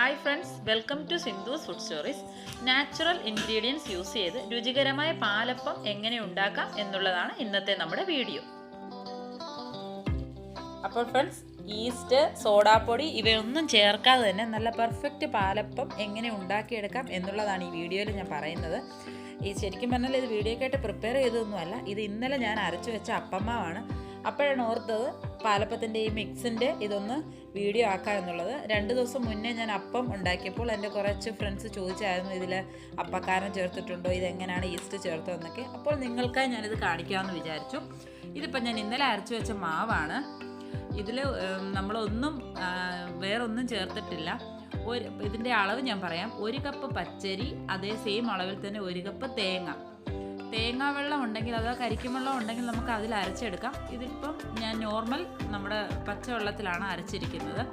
Hi friends, welcome to Sindhu's food stories. Natural ingredients use ചെയ്ത് രുചികരമായ പാലപ്പം എങ്ങനെ ഉണ്ടാക്കാം എന്നുള്ളതാണ് ഇന്നത്തെ നമ്മുടെ വീഡിയോ. അപ്പോൾ ഫ്രണ്ട്സ്, ഈസ്റ്റ്, സോഡാപ്പൊടി ഇവയൊന്നും ചേർക്കാതെ തന്നെ നല്ല പെർഫെക്റ്റ് പാലപ്പം എങ്ങനെ ഉണ്ടാക്കിയെടുക്കാം എന്നുള്ളതാണ് ഈ വീഡിയോയിൽ ഞാൻ പറയുന്നത്. ഈ ശരിക്കും പറഞ്ഞാൽ ഇത് വീഡിയോക്കായിട്ട് പ്രിപ്പയർ ചെയ്തതൊന്നുമല്ല. ഇത് ഇന്നലെ ഞാൻ അരച്ചു വെച്ച അപ്പമാവാണ്. അപ്പോഴാണ് ഓർത്തത് പാലപ്പത്തിൻ്റെ ഈ മിക്സിൻ്റെ ഇതൊന്ന് വീഡിയോ ആക്കാം എന്നുള്ളത്. 2 ദിവസം മുന്നേ ഞാൻ അപ്പം ഉണ്ടാക്കിയപ്പോൾ എൻ്റെ കുറച്ച് ഫ്രണ്ട്സ് ചോദിച്ചായിരുന്നു ഇതിൽ അപ്പക്കാരം ചേർത്തിട്ടുണ്ടോ, ഇതെങ്ങനെയാണ് ഈസ്റ്റ് ചേർത്തതെന്നൊക്കെ. അപ്പോൾ നിങ്ങൾക്കായി ഞാനിത് കാണിക്കാമെന്ന് വിചാരിച്ചു. ഇതിപ്പോൾ ഞാൻ ഇന്നലെ അരച്ചു വെച്ച മാവാണ്. ഇതിൽ നമ്മളൊന്നും വേറൊന്നും ചേർത്തിട്ടില്ല. ഇതിൻ്റെ അളവ് ഞാൻ പറയാം. 1 കപ്പ് പച്ചരി, അതേ സെയിം അളവിൽ തന്നെ 1 കപ്പ് തേങ്ങ വെള്ളം ഉണ്ടെങ്കിൽ, അഥവാ കരിക്കും വെള്ളം ഉണ്ടെങ്കിൽ നമുക്ക് അതിൽ അരച്ചെടുക്കാം. ഇതിപ്പം ഞാൻ നോർമൽ നമ്മുടെ പച്ചവെള്ളത്തിലാണ് അരച്ചിരിക്കുന്നത്.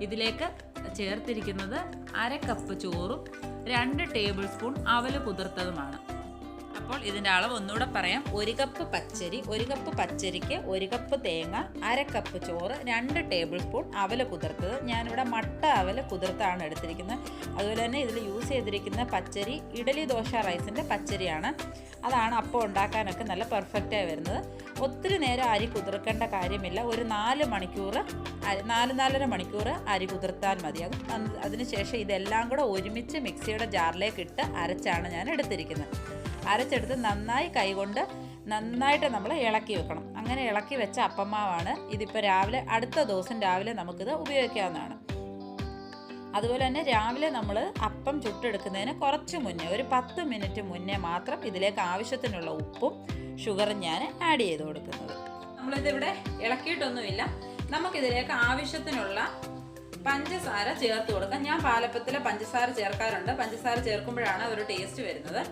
ഇതിലേക്ക് ചേർത്തിരിക്കുന്നത് 1/2 കപ്പ് ചോറും 2 ടേബിൾ സ്പൂൺ അവൽ കുതിർത്തതുമാണ്. അപ്പോൾ ഇതിൻ്റെ അളവ് ഒന്നുകൂടെ പറയാം. 1 കപ്പ് പച്ചരി, 1 കപ്പ് പച്ചരിക്ക് 1 കപ്പ് തേങ്ങ, 1/2 കപ്പ് ചോറ്, 2 ടേബിൾ സ്പൂൺ അവൽ കുതിർത്തത്. ഞാനിവിടെ മട്ട അവൽ കുതിർത്താണ് എടുത്തിരിക്കുന്നത്. അതുപോലെ തന്നെ ഇതിൽ യൂസ് ചെയ്തിരിക്കുന്ന പച്ചരി ഇഡ്ഡലി ദോശ റൈസിൻ്റെ പച്ചരിയാണ്. അതാണ് അപ്പം ഉണ്ടാക്കാനൊക്കെ നല്ല പെർഫെക്റ്റായി വരുന്നത്. ഒത്തിരി നേരം അരി കുതിർക്കേണ്ട കാര്യമില്ല. ഒരു 4 മണിക്കൂർ 4-4.5 മണിക്കൂർ അരി കുതിർത്താൽ മതിയാകും. അതിനുശേഷം ഇതെല്ലാം കൂടെ ഒരുമിച്ച് മിക്സിയുടെ ജാറിലേക്ക് ഇട്ട് അരച്ചാണ് ഞാൻ എടുത്തിരിക്കുന്നത്. അരച്ചെടുത്ത് നന്നായി കൈകൊണ്ട് നന്നായിട്ട് നമ്മൾ ഇളക്കി വെക്കണം. അങ്ങനെ ഇളക്കി വെച്ച അപ്പമാവാണ്. ഇതിപ്പോൾ അടുത്ത ദിവസം രാവിലെ നമുക്കിത് ഉപയോഗിക്കാവുന്നതാണ്. അതുപോലെ തന്നെ രാവിലെ നമ്മൾ അപ്പം ചുട്ടെടുക്കുന്നതിന് കുറച്ച് മുന്നേ, ഒരു 10 മിനിറ്റ് മുന്നേ മാത്രം ഇതിലേക്ക് ആവശ്യത്തിനുള്ള ഉപ്പും ഷുഗറും ഞാൻ ആഡ് ചെയ്ത് കൊടുക്കുന്നത്. നമ്മളിതിവിടെ ഇളക്കിയിട്ടൊന്നുമില്ല. നമുക്കിതിലേക്ക് ആവശ്യത്തിനുള്ള പഞ്ചസാര ചേർത്ത് കൊടുക്കാം. ഞാൻ പാലപ്പത്തിൽ പഞ്ചസാര ചേർക്കാറുണ്ട്. പഞ്ചസാര ചേർക്കുമ്പോഴാണ് ഒരു ടേസ്റ്റ് വരുന്നത്.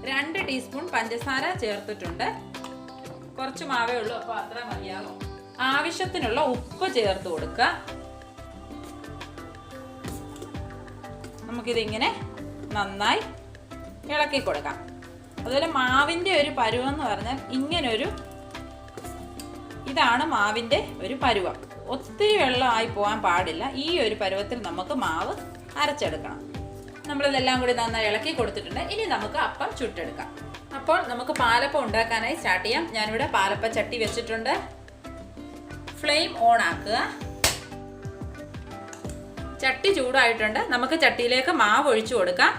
2 ടീസ്പൂൺ പഞ്ചസാര ചേർത്തിട്ടുണ്ട്. കുറച്ച് മാവേ ഉള്ളൂ, അപ്പോൾ അത്ര മതിയാകും. ആവശ്യത്തിനുള്ള ഉപ്പ് ചേർത്ത് കൊടുക്കുക. നമുക്കിതിങ്ങനെ നന്നായി ഇളക്കി കൊടുക്കാം. അതുപോലെ മാവിൻ്റെ ഒരു പരുവം എന്ന് പറഞ്ഞാൽ ഇതാണ് മാവിൻ്റെ ഒരു പരുവം. ഒത്തിരി വെള്ളമായി പോകാൻ പാടില്ല. ഈ ഒരു പരുവത്തിൽ നമുക്ക് മാവ് അരച്ചെടുക്കണം. നമ്മളിതെല്ലാം കൂടി നന്നായി ഇളക്കി കൊടുത്തിട്ടുണ്ട്. ഇനി നമുക്ക് അപ്പം ചുട്ടെടുക്കാം. അപ്പോൾ നമുക്ക് പാലപ്പം ഉണ്ടാക്കാനായി സ്റ്റാർട്ട് ചെയ്യാം. ഞാനിവിടെ പാലപ്പ ചട്ടി വെച്ചിട്ടുണ്ട്. ഫ്ലെയിം ഓൺ ആക്കുക. ചട്ടി ചൂടായിട്ടുണ്ട്. നമുക്ക് ചട്ടിയിലേക്ക് മാവ് ഒഴിച്ചു കൊടുക്കാം.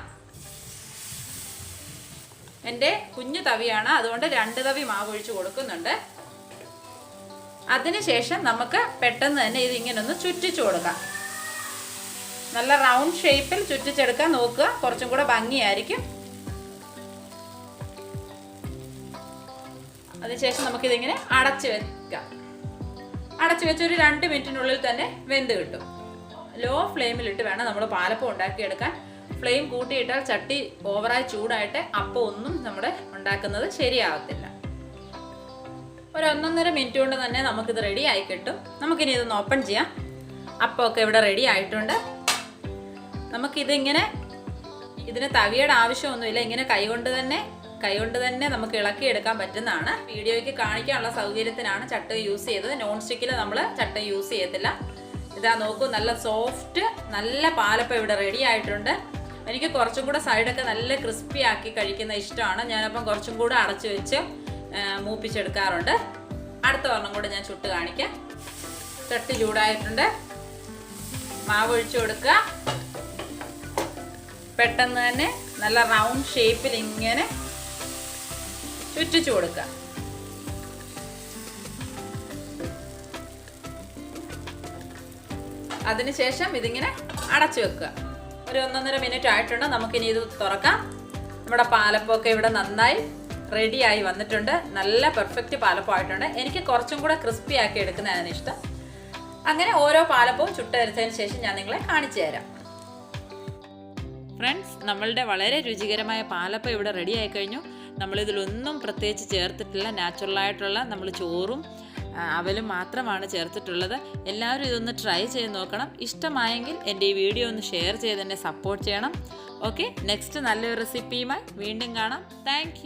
എൻ്റെ കുഞ്ഞു തവിയാണ്, അതുകൊണ്ട് 2 തവി മാവ് ഒഴിച്ചു കൊടുക്കുന്നുണ്ട്. അതിനുശേഷം നമുക്ക് പെട്ടെന്ന് തന്നെ ഇതിങ്ങനെ ഒന്ന് ചുറ്റിച്ചു കൊടുക്കാം. നല്ല റൗണ്ട് ഷേപ്പിൽ ചുറ്റിച്ചെടുക്കാൻ നോക്കുക. കുറച്ചും കൂടെ ഭംഗിയായിരിക്കും. അതിനുശേഷം നമുക്കിതിങ്ങനെ അടച്ചു വെക്കാം. അടച്ചു വെച്ച് ഒരു 2 മിനിറ്റിനുള്ളിൽ തന്നെ വെന്ത് കിട്ടും. ലോ ഫ്ലെയിമിലിട്ട് വേണം നമ്മൾ പാലപ്പം ഉണ്ടാക്കിയെടുക്കാൻ. ഫ്ലെയിം കൂട്ടിയിട്ടാൽ ചട്ടി ഓവറായി ചൂടായിട്ട് അപ്പം ഒന്നും നമ്മുടെ ഉണ്ടാക്കുന്നത് ശരിയാവത്തില്ല. ഒരു 1.5 മിനിറ്റ് കൊണ്ട് തന്നെ നമുക്കിത് റെഡി ആയി കിട്ടും. നമുക്കിനി ഇതൊന്ന് ഓപ്പൺ ചെയ്യാം. അപ്പമൊക്കെ ഇവിടെ റെഡി ആയിട്ടുണ്ട്. ഇതിന് തവിയുടെ ആവശ്യമൊന്നുമില്ല. ഇങ്ങനെ കൈകൊണ്ട് തന്നെ നമുക്ക് ഇളക്കിയെടുക്കാൻ പറ്റുന്നതാണ്. വീഡിയോയ്ക്ക് കാണിക്കാനുള്ള സൗകര്യത്തിനാണ് ചട്ടി യൂസ് ചെയ്തത്. നോൺ സ്റ്റിക്കിൽ നമ്മൾ ചട്ടി യൂസ് ചെയ്യത്തില്ല. ഇതാ നോക്കൂ, നല്ല സോഫ്റ്റ് നല്ല പാലപ്പം ഇവിടെ റെഡി ആയിട്ടുണ്ട്. എനിക്ക് കുറച്ചും കൂടെ സൈഡൊക്കെ നല്ല ക്രിസ്പി ആക്കി കഴിക്കുന്ന ഇഷ്ടമാണ്. ഞാനപ്പം കുറച്ചും കൂടെ അടച്ചു വെച്ച് മൂപ്പിച്ചെടുക്കാറുണ്ട്. അടുത്ത ഒരെണ്ണം കൂടെ ഞാൻ ചുട്ട് കാണിക്കാം. ചട്ടി ചൂടായിട്ടുണ്ട്. മാവ് ഒഴിച്ചു കൊടുക്കുക. പെട്ടെന്ന് തന്നെ നല്ല റൗണ്ട് ഷേപ്പിൽ ഇങ്ങനെ ചുറ്റിച്ചു കൊടുക്കുക. അതിനുശേഷം ഇതിങ്ങനെ അടച്ചു വെക്കുക. ഒരു 1.5 മിനിറ്റ് ആയിട്ടുണ്ട്. നമുക്കിനി ഇത് തുറക്കാം. നമ്മുടെ പാലപ്പമൊക്കെ ഇവിടെ നന്നായി റെഡിയായി വന്നിട്ടുണ്ട്. നല്ല പെർഫെക്റ്റ് പാലപ്പമായിട്ടുണ്ട്. എനിക്ക് കുറച്ചും കൂടെ ക്രിസ്പി ആക്കി എടുക്കുന്നതാണ് ഇഷ്ടം. അങ്ങനെ ഓരോ പാലപ്പവും ചുട്ടെടുത്തതിന് ശേഷം ഞാൻ നിങ്ങളെ കാണിച്ചു തരാം. ഫ്രണ്ട്സ്, നമ്മളുടെ വളരെ രുചികരമായ പാലപ്പം ഇവിടെ റെഡി ആയി കഴിഞ്ഞു. നമ്മളിതിലൊന്നും പ്രത്യേകിച്ച് ചേർത്തിട്ടില്ല. നാച്ചുറലായിട്ടുള്ള നമ്മൾ ചോറും അവലും മാത്രമാണ് ചേർത്തിട്ടുള്ളത്. എല്ലാവരും ഇതൊന്ന് ട്രൈ ചെയ്ത് നോക്കണം. ഇഷ്ടമായെങ്കിൽ എൻ്റെ ഈ വീഡിയോ ഒന്ന് ഷെയർ ചെയ്ത് എന്നെ സപ്പോർട്ട് ചെയ്യണം. ഓക്കെ, നെക്സ്റ്റ് നല്ലൊരു റെസിപ്പിയുമായി വീണ്ടും കാണാം. താങ്ക്